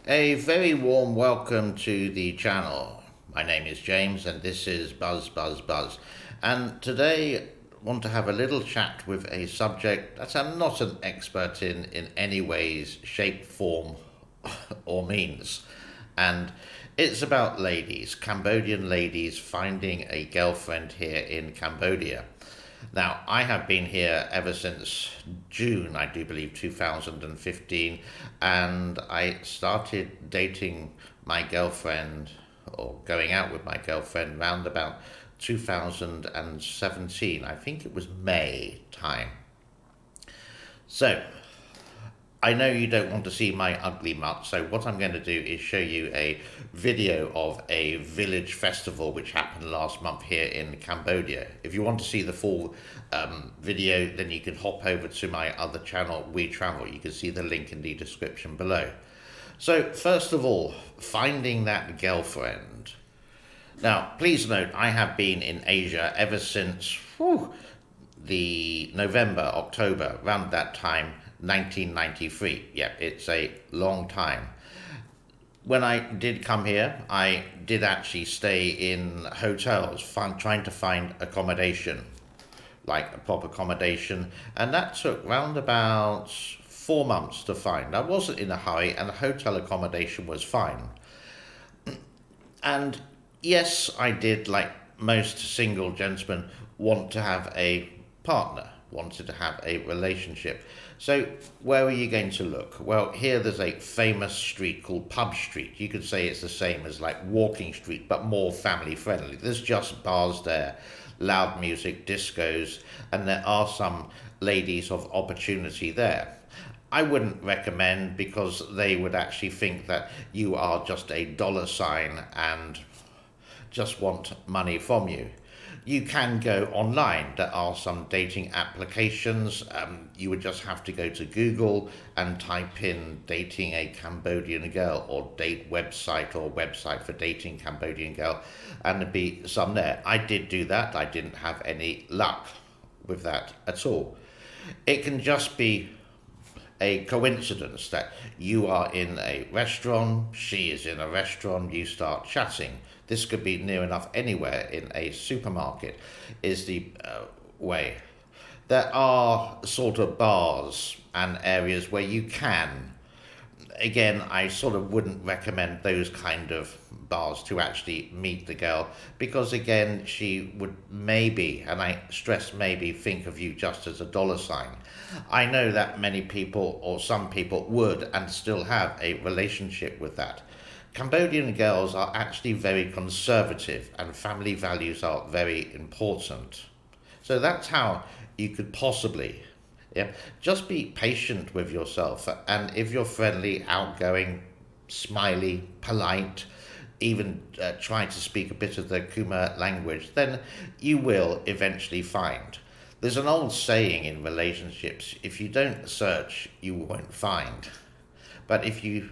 A very warm welcome to the channel. My name is James and this is Buzz Buzz Buzz. And today I want to have a little chat with a subject that I'm not an expert in any ways, shape, form or means. And it's about ladies, Cambodian ladies finding a girlfriend here in Cambodia. Now, I have been here ever since June, I do believe, 2015, and I started dating my girlfriend or going out with my girlfriend round about 2017. I think it was May time. So, I know you don't want to see my ugly mutt, so what I'm going to do is show you a video of a village festival which happened last month here in Cambodia. If you want to see the full video, then you can hop over to my other channel, We Travel. You can see the link in the description below. So, first of all, finding that girlfriend. Now, please note, I have been in Asia ever since the October, around that time, 1993. Yeah, it's a long time. When I did come here, I did actually stay in hotels, trying to find accommodation, like a proper accommodation, and that took round about 4 months to find. I wasn't in a hurry, and the hotel accommodation was fine. And yes, I did, like most single gentlemen, want to have a partner, wanted to have a relationship. So where are you going to look? Well, here there's a famous street called Pub Street. You could say it's the same as like Walking Street, but more family friendly. There's just bars there, loud music, discos, and there are some ladies of opportunity there. I wouldn't recommend, because they would actually think that you are just a dollar sign and just want money from you. You can go online. There are some dating applications. You would just have to go to Google and type in dating a Cambodian girl, or date website, or website for dating Cambodian girl, and there'd be some there. I did do that. I didn't have any luck with that at all. It can just be a coincidence that you are in a restaurant, she is in a restaurant, you start chatting. This could be near enough anywhere. In a supermarket is the way. There are sort of bars and areas where you can. Again, I sort of wouldn't recommend those kind of bars to actually meet the girl, because again, she would maybe, and I stress maybe, think of you just as a dollar sign. I know that many people, or some people, would and still have a relationship with that. Cambodian girls are actually very conservative, and family values are very important. So that's how you could possibly, yeah, just be patient with yourself. And if you're friendly, outgoing, smiley, polite, even try to speak a bit of the Khmer language, then you will eventually find. There's an old saying in relationships: if you don't search, you won't find. But if you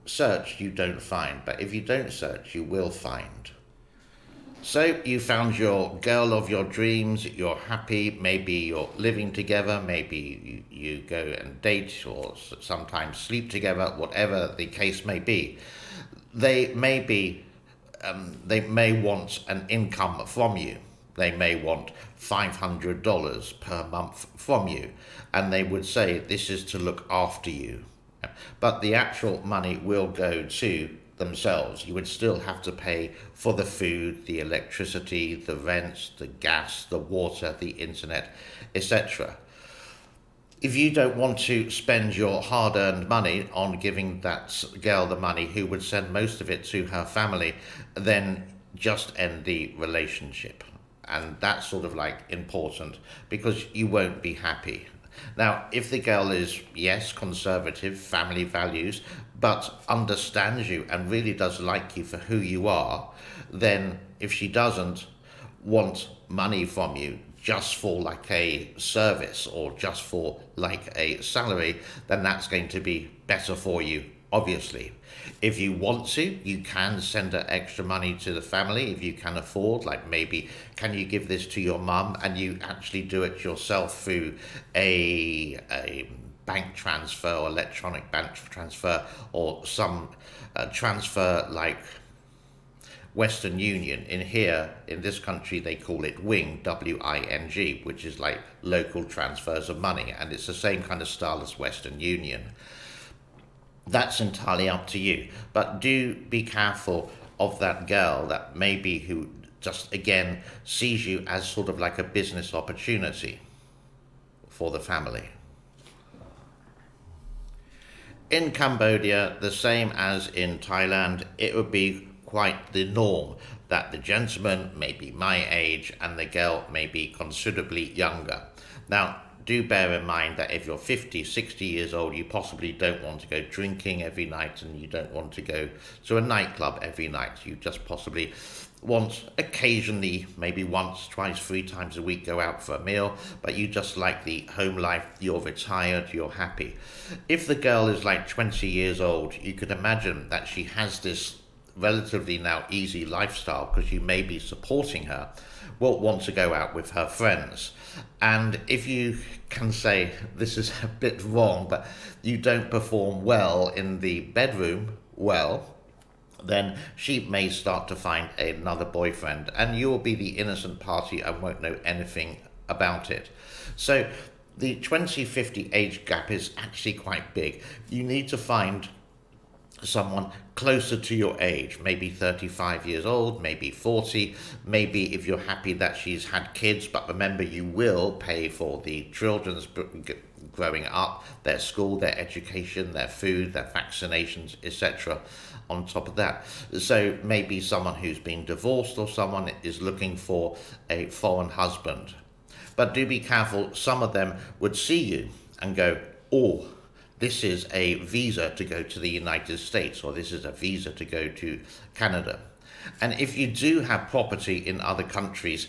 search, you don't find. But if you don't search, you will find. So you found your girl of your dreams, you're happy, maybe you're living together, maybe you go and date, or sometimes sleep together, whatever the case may be. They may want an income from you. They may want $500 per month from you, and they would say this is to look after you. But the actual money will go to themselves. You would still have to pay for the food, the electricity, the rent, the gas, the water, the internet, etc. If you don't want to spend your hard-earned money on giving that girl the money, who would send most of it to her family, then just end the relationship. And that's sort of like important, because you won't be happy. Now, if the girl is, yes, conservative, family values, but understands you and really does like you for who you are, then if she doesn't want money from you just for like a service, or just for like a salary, then that's going to be better for you, obviously. If you want to, you can send her extra money to the family if you can afford. Like, maybe, can you give this to your mum, and you actually do it yourself through a bank transfer or electronic bank transfer or some transfer like Western Union. In this country, they call it Wing, W-I-N-G, which is like local transfers of money, and it's the same kind of style as Western Union. That's entirely up to you. But do be careful of that girl that maybe who just again sees you as sort of like a business opportunity for the family. In Cambodia, the same as in Thailand, it would be quite the norm that the gentleman may be my age and the girl may be considerably younger. Now, do bear in mind that if you're 50, 60 years old, you possibly don't want to go drinking every night and you don't want to go to a nightclub every night. You just possibly want occasionally, maybe once, twice, 3 times a week, go out for a meal, but you just like the home life, you're retired, you're happy. If the girl is like 20 years old, you could imagine that she has this relatively now easy lifestyle because you may be supporting her, will want to go out with her friends. And if you can say this is a bit wrong, but you don't perform well in the bedroom, well, then she may start to find another boyfriend and you'll be the innocent party and won't know anything about it. So the 20-50 age gap is actually quite big. You need to find someone closer to your age, maybe 35 years old, maybe 40, maybe if you're happy that she's had kids, but remember you will pay for the children's growing up, their school, their education, their food, their vaccinations, etc. on top of that. So maybe someone who's been divorced or someone is looking for a foreign husband. But do be careful, some of them would see you and go, oh, this is a visa to go to the United States, or this is a visa to go to Canada. And if you do have property in other countries,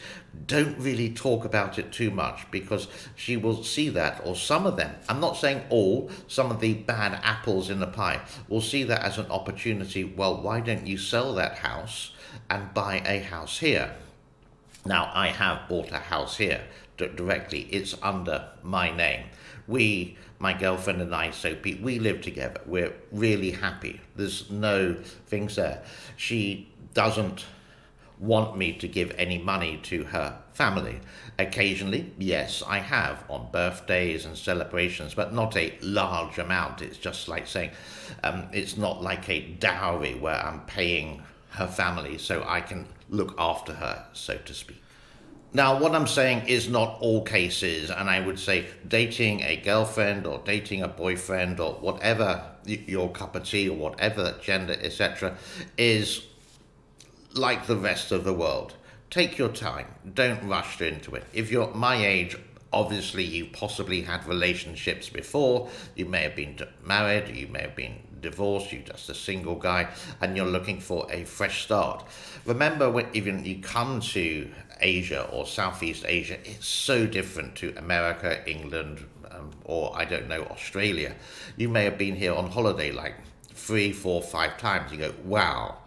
don't really talk about it too much because she will see that, or some of them, I'm not saying all, some of the bad apples in the pie, will see that as an opportunity. Well, why don't you sell that house and buy a house here? Now, I have bought a house here directly. It's under my name. My girlfriend and I, Sophie, we live together. We're really happy. There's no things there. She doesn't want me to give any money to her family. Occasionally, yes, I have on birthdays and celebrations, but not a large amount. It's just like saying, it's not like a dowry where I'm paying her family so I can look after her, so to speak. Now, what I'm saying is not all cases, and I would say dating a girlfriend or dating a boyfriend or whatever your cup of tea or whatever gender, etc., is like the rest of the world. Take your time. Don't rush into it. If you're my age, obviously you possibly had relationships before. You may have been married, you may have been divorced, you're just a single guy, and you're looking for a fresh start. Remember, when even you come to Asia or Southeast Asia, it's so different to America, England, or I don't know, Australia. You may have been here on holiday like 3, 4, 5 times. You go, wow.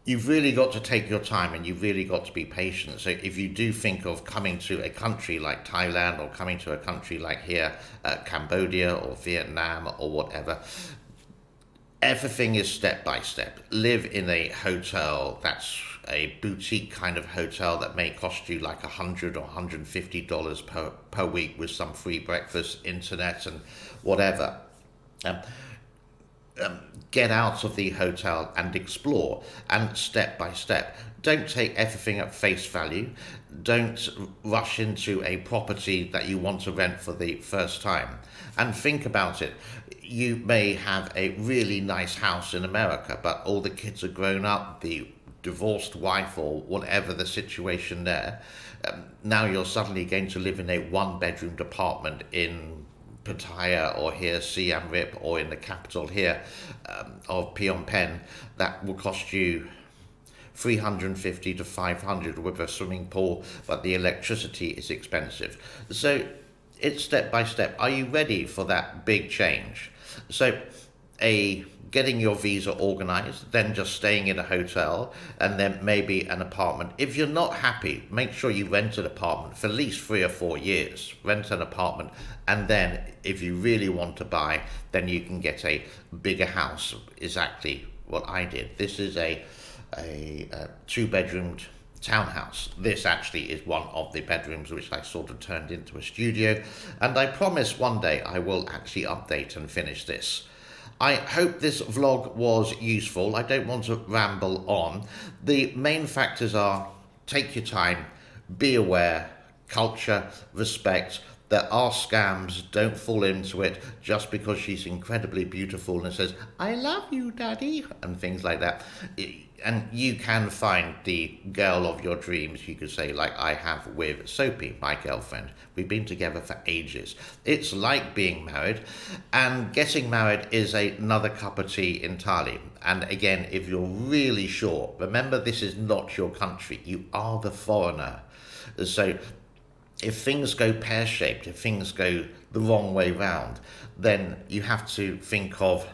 You've really got to take your time and you've really got to be patient. So if you do think of coming to a country like Thailand or coming to a country like here, Cambodia or Vietnam or whatever, everything is step by step. Live in a hotel that's a boutique kind of hotel that may cost you like $100 or $150 per week with some free breakfast, internet and whatever. Get out of the hotel and explore, and step by step. Don't take everything at face value. Don't rush into a property that you want to rent for the first time. And think about it. You may have a really nice house in America, but all the kids are grown up, the divorced wife or whatever the situation there. Now you're suddenly going to live in a 1-bedroom apartment in Pattaya or here Siem Reap or in the capital here of Phnom Penh that will cost you $350 to $500 with a swimming pool, but the electricity is expensive. So it's step by step. Are you ready for that big change? So getting your visa organized, then just staying in a hotel, and then maybe an apartment. If you're not happy, make sure you rent an apartment for at least 3 or 4 years. Rent an apartment, and then if you really want to buy, then you can get a bigger house. Exactly what I did. This is a 2-bedroomed townhouse. This actually is one of the bedrooms which I sort of turned into a studio, and I promise one day I will actually update and finish this. I hope this vlog was useful. I don't want to ramble on. The main factors are: take your time, be aware, culture, respect. There are scams, don't fall into it just because she's incredibly beautiful and says, "I love you, daddy," and things like that. And you can find the girl of your dreams, you could say, like I have with Soapy, my girlfriend. We've been together for ages. It's like being married, and getting married is another cup of tea entirely. And again, if you're really sure, remember, this is not your country. You are the foreigner. So if things go pear-shaped, if things go the wrong way round, then you have to think of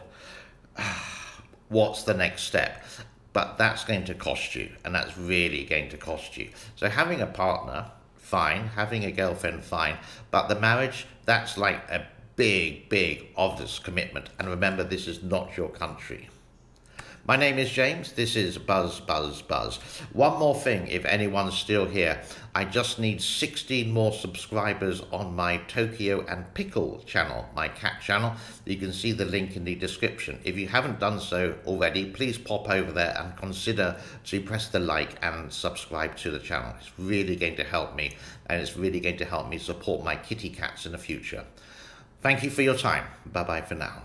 what's the next step. But that's going to cost you, and that's really going to cost you. So having a partner, fine. Having a girlfriend, fine. But the marriage, that's like a big, obvious commitment. And remember, this is not your country. My name is James. This is Buzz. One more thing, if anyone's still here, I just need 16 more subscribers on my Tokyo and Pickle channel, my cat channel. You can see the link in the description. If you haven't done so already, please pop over there and consider to press the like and subscribe to the channel. It's really going to help me, and it's really going to help me support my kitty cats in the future. Thank you for your time. Bye-bye for now.